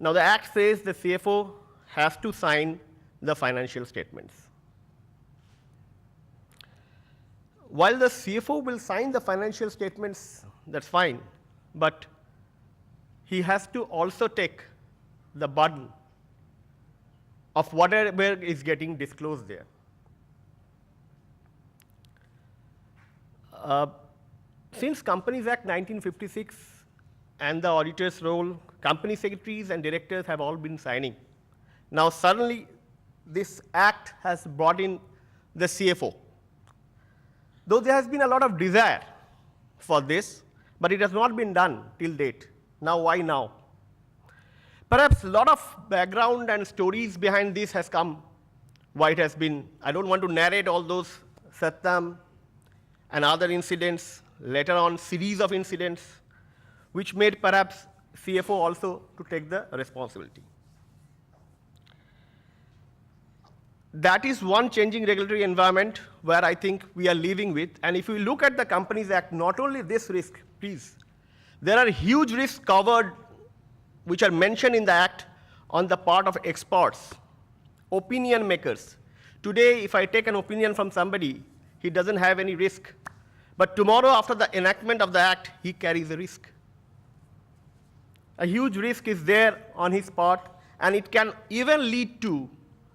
Now, the Act says the CFO has to sign the financial statements. While the CFO will sign the financial statements, that's fine, but he has to also take the burden of whatever is getting disclosed there. Since Companies Act 1956 and the auditor's role, company secretaries and directors have all been signing. Now suddenly this act has brought in the CFO. Though there has been a lot of desire for this, but it has not been done till date. Now why now? Perhaps a lot of background and stories behind this has come, why it has been. I don't want to narrate all those Satyam and other incidents, later on series of incidents, which made perhaps CFO also to take the responsibility. That is one changing regulatory environment where I think we are living with. And if you look at the Companies Act, not only this risk, please, there are huge risks covered which are mentioned in the Act on the part of experts, opinion makers. Today, if I take an opinion from somebody, he doesn't have any risk. But tomorrow, after the enactment of the Act, he carries a risk. A huge risk is there on his part, and it can even lead to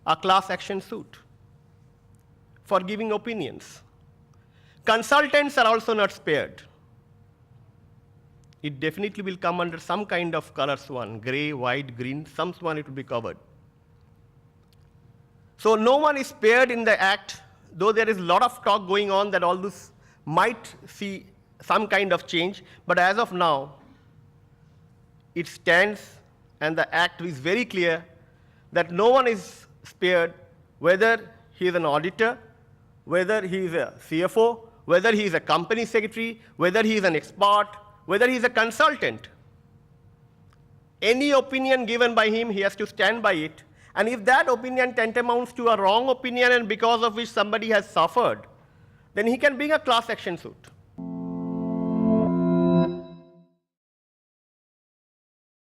a class action suit for giving opinions. Consultants are also not spared. It definitely will come under some kind of color swan, gray, white, green, some swan it will be covered. So no one is spared in the Act, though there is a lot of talk going on that all this might see some kind of change, but as of now, it stands and the Act is very clear that no one is spared, whether he is an auditor, whether he is a CFO, whether he is a company secretary, whether he is an expert, whether he is a consultant. Any opinion given by him, he has to stand by it. And if that opinion tantamounts to a wrong opinion and because of which somebody has suffered, then he can bring a class action suit.